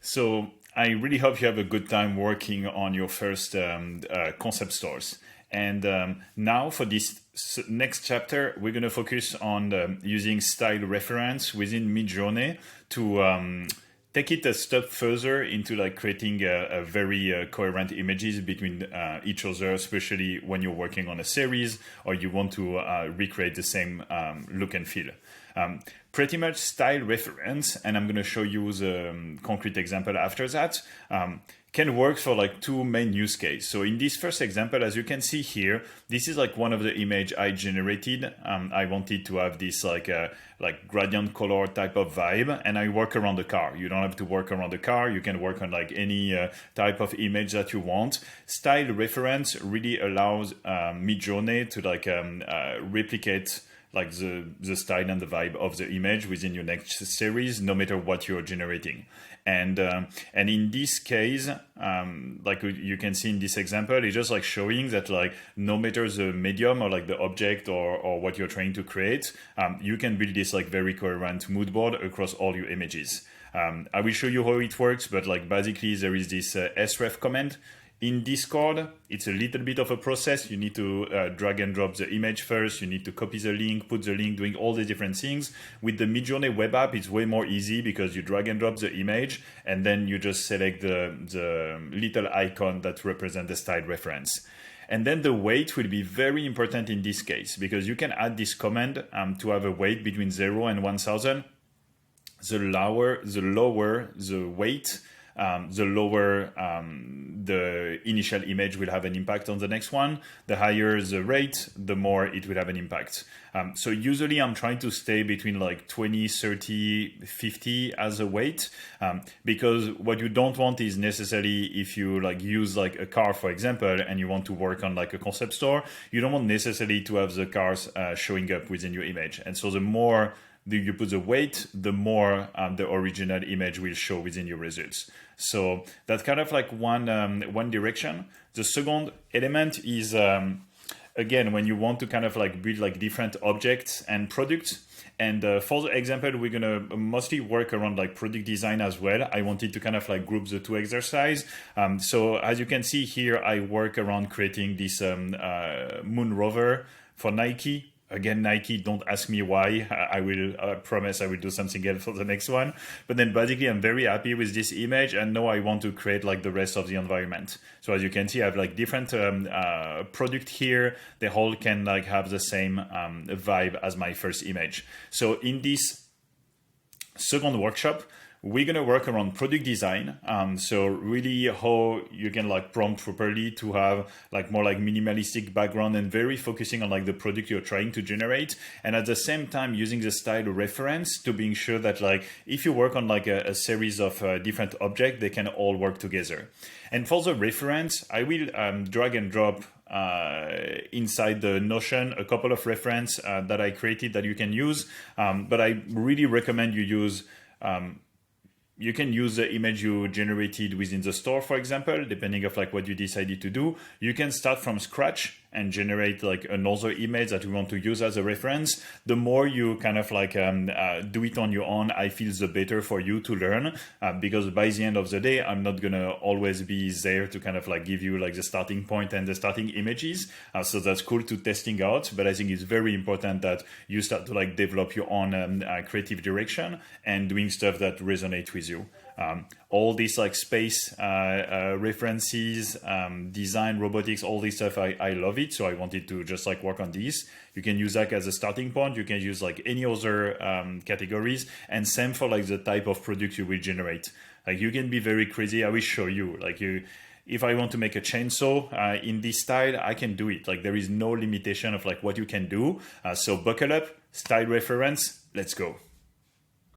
So I really hope you have a good time working on your first concept stores. And now for this next chapter, we're going to focus on using style reference within MidJourney to take it a step further into like creating a very coherent images between each other, especially when you're working on a series or you want to recreate the same look and feel. Pretty much style reference, and I'm going to show you the concrete example after that, can work for like two main use cases. So in this first example, as you can see here, this is like one of the image I generated. I wanted to have this like gradient color type of vibe, and I work around the car. You don't have to work around the car. You can work on like any type of image that you want. Style reference really allows MidJourney to like replicate like the style and the vibe of the image within your next series, no matter what you're generating. And in this case, like you can see in this example, it's just like showing that like no matter the medium or like the object or what you're trying to create, you can build this like very coherent mood board across all your images. I will show you how it works, but like basically there is this sref command. In Discord, it's a little bit of a process. You need to drag and drop the image first. You need to copy the link, put the link, doing all the different things. With the MidJourney web app, it's way more easy because you drag and drop the image and then you just select the little icon that represents the style reference. And then the weight will be very important in this case because you can add this command to have a weight between 0 and 1000. The lower the weight, the lower the initial image will have an impact on the next one. The higher the rate, the more it will have an impact. So usually I'm trying to stay between like 20, 30, 50 as a weight, because what you don't want is necessarily if you like use like a car, for example, and you want to work on like a concept store, you don't want necessarily to have the cars showing up within your image. And so the more you put the weight, the more the original image will show within your results. So that's kind of like one direction. The second element is, again, when you want to kind of like build like different objects and products. And for the example, we're going to mostly work around like product design as well. I wanted to kind of like group the two exercise. So as you can see here, I work around creating this moon rover for Nike. Again, Nike, don't ask me why. I will promise I will do something else for the next one. But then basically, I'm very happy with this image. And now I want to create like the rest of the environment. So as you can see, I have like different product here. They all can like have the same vibe as my first image. So in this second workshop, we're going to work around product design. So really how you can like prompt properly to have like more like minimalistic background and very focusing on like the product you're trying to generate. And at the same time, using the style reference to being sure that like if you work on like a series of different objects, they can all work together. And for the reference, I will drag and drop inside the Notion a couple of reference that I created that you can use. But I really recommend you use you can use the image you generated within the store, for example, depending of like what you decided to do. You can start from scratch and generate like another image that you want to use as a reference. The more you kind of like do it on your own, I feel the better for you to learn, because by the end of the day, I'm not gonna always be there to kind of like give you like the starting point and the starting images. So that's cool to testing out, but I think it's very important that you start to like develop your own creative direction and doing stuff that resonate with you. All these like space references, design, robotics, all this stuff, I love it. So I wanted to just like work on these. You can use that as a starting point. You can use like any other categories, and same for like the type of product you will generate. Like you can be very crazy. I will show you like if I want to make a chainsaw in this style, I can do it. Like there is no limitation of like what you can do. So buckle up, style reference, let's go.